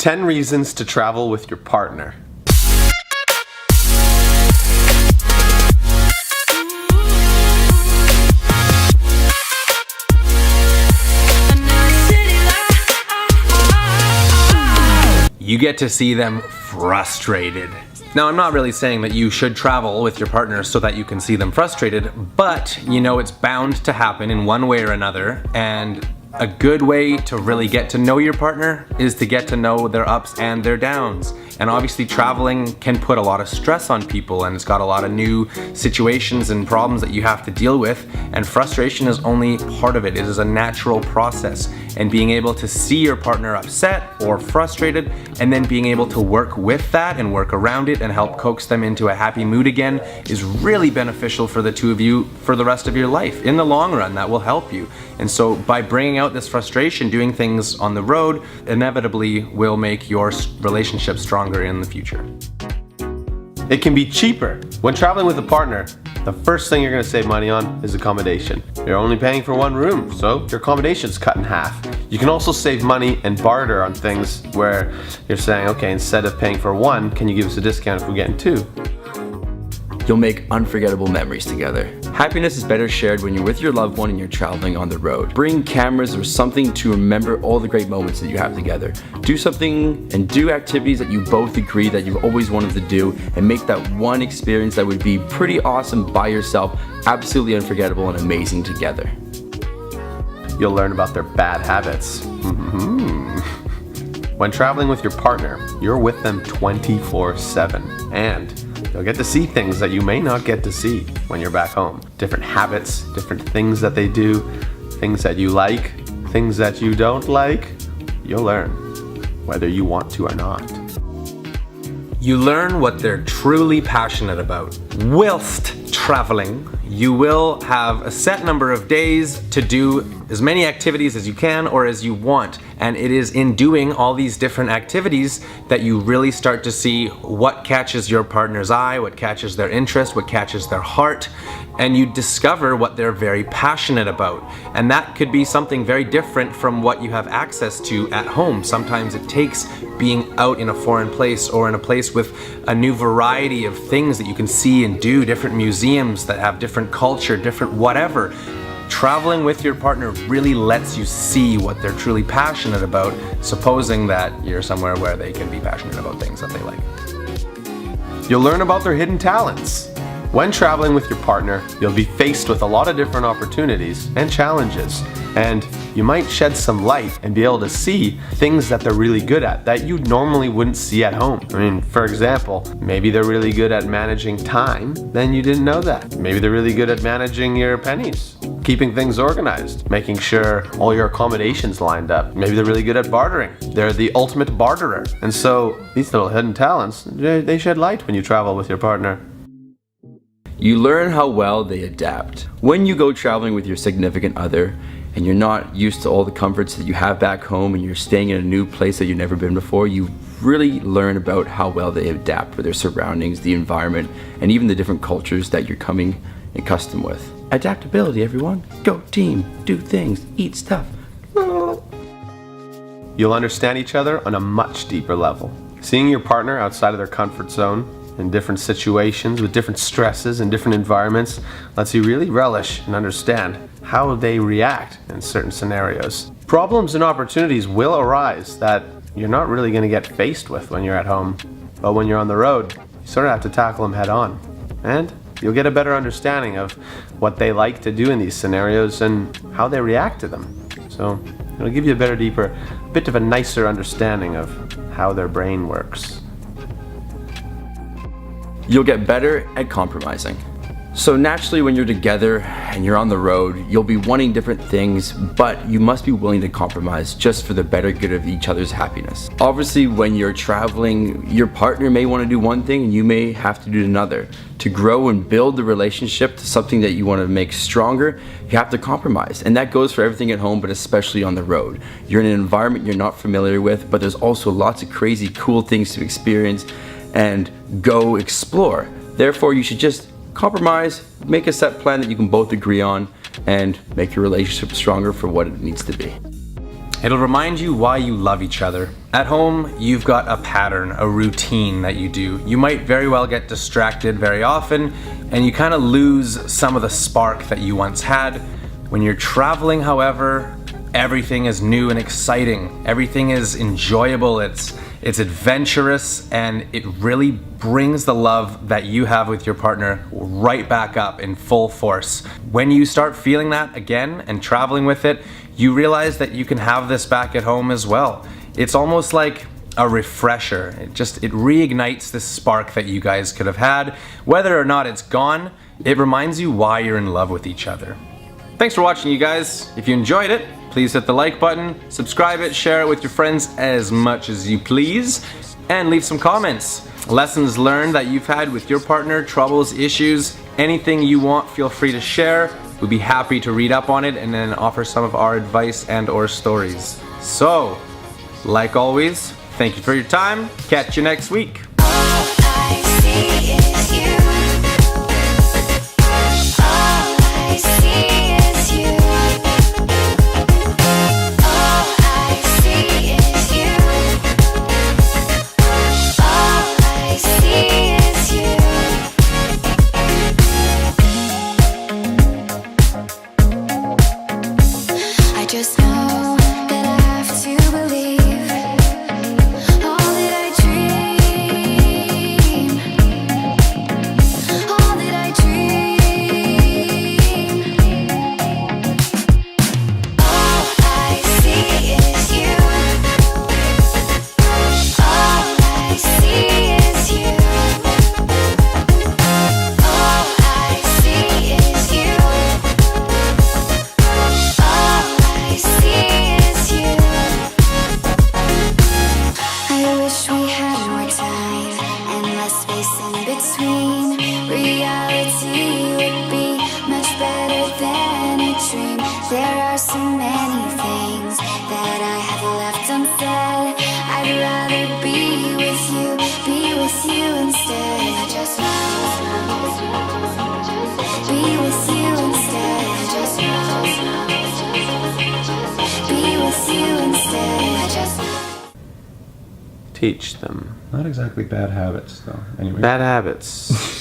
10 reasons to travel with your partner. You get to see them frustrated. Now, I'm not really saying that you should travel with your partner so that you can see them frustrated, but you know it's bound to happen in one way or another, and a good way to really get to know your partner is to get to know their ups and their downs. And obviously traveling can put a lot of stress on people, and it's got a lot of new situations and problems that you have to deal with, and frustration is only part of it. It is a natural process, and being able to see your partner upset or frustrated and then being able to work with that and work around it and help coax them into a happy mood again is really beneficial for the two of you for the rest of your life. In the long run, that will help you. And so by bringing out this frustration, doing things on the road inevitably will make your relationship stronger in the future. It can be cheaper. When traveling with a partner, the first thing you're going to save money on is accommodation. You're only paying for one room, so your accommodation's cut in half. You can also save money and barter on things where you're saying, okay, instead of paying for one, can you give us a discount if we're getting two? You'll make unforgettable memories together. Happiness is better shared when you're with your loved one and you're traveling on the road. Bring cameras or something to remember all the great moments that you have together. Do something and do activities that you both agree that you've always wanted to do, and make that one experience that would be pretty awesome by yourself absolutely unforgettable and amazing together. You'll learn about their bad habits. When traveling with your partner, you're with them 24/7, and you'll get to see things that you may not get to see when you're back home. Different habits, different things that they do, things that you like, things that you don't like. You'll learn, whether you want to or not. You learn what they're truly passionate about. Whilst traveling, you will have a set number of days to do as many activities as you can or as you want. And it is in doing all these different activities that you really start to see what catches your partner's eye, what catches their interest, what catches their heart, and you discover what they're very passionate about. And that could be something very different from what you have access to at home. Sometimes it takes being out in a foreign place or in a place with a new variety of things that you can see and do, different museums that have different culture, different whatever. Traveling with your partner really lets you see what they're truly passionate about, supposing that you're somewhere where they can be passionate about things that they like. You'll learn about their hidden talents. When traveling with your partner, you'll be faced with a lot of different opportunities and challenges, and you might shed some light and be able to see things that they're really good at that you normally wouldn't see at home. I mean, for example, maybe they're really good at managing time, then you didn't know that. Maybe they're really good at managing your pennies, keeping things organized, making sure all your accommodations lined up. Maybe they're really good at bartering. They're the ultimate barterer. And so these little hidden talents, they shed light when you travel with your partner. You learn how well they adapt. When you go traveling with your significant other and you're not used to all the comforts that you have back home and you're staying in a new place that you've never been before, you really learn about how well they adapt with their surroundings, the environment, and even the different cultures that you're coming accustomed with. Adaptability, everyone. Go team, do things, eat stuff. You'll understand each other on a much deeper level. Seeing your partner outside of their comfort zone in different situations with different stresses and different environments lets you really relish and understand how they react in certain scenarios. Problems and opportunities will arise that you're not really going to get faced with when you're at home, but when you're on the road, you sort of have to tackle them head on. And you'll get a better understanding of what they like to do in these scenarios and how they react to them. So it'll give you a better, deeper, bit of a nicer understanding of how their brain works. You'll get better at compromising. So naturally, when you're together and you're on the road, you'll be wanting different things, but you must be willing to compromise just for the better good of each other's happiness. Obviously, when you're traveling, your partner may want to do one thing and you may have to do another. To grow and build the relationship to something that you want to make stronger, you have to compromise. And that goes for everything at home, but especially on the road. You're in an environment you're not familiar with, but there's also lots of crazy, cool things to experience and go explore. Therefore, you should just compromise, make a set plan that you can both agree on, and make your relationship stronger for what it needs to be. It'll remind you why you love each other. At home, you've got a pattern, a routine that you do. You might very well get distracted very often, and you kind of lose some of the spark that you once had. When you're traveling, however, everything is new and exciting. Everything is enjoyable, it's adventurous, and it really brings the love that you have with your partner right back up in full force. When you start feeling that again and traveling with it, you realize that you can have this back at home as well. It's almost like a refresher. It reignites this spark that you guys could have had. Whether or not it's gone, it reminds you why you're in love with each other. Thanks for watching, you guys. If you enjoyed it, please hit the like button, subscribe it, share it with your friends as much as you please, and leave some comments. Lessons learned that you've had with your partner, troubles, issues, anything you want, feel free to share. We'd be happy to read up on it and then offer some of our advice and or stories. So, like always, thank you for your time. Catch you next week. All I see is you. All I see is you. All I see is you. All I see is you. I just know that I have to believe all that I dream, all that I dream. All I see is you. All I see is you. All I see is you. All I see is you. I wish we had more time and less space in between. Reality would be much better than a dream. There are so many things that I have left unsaid. I'd rather be with you instead. Just be with you instead. Just be with you instead. Just Teach them. Not exactly bad habits, though. Anyway. Bad habits.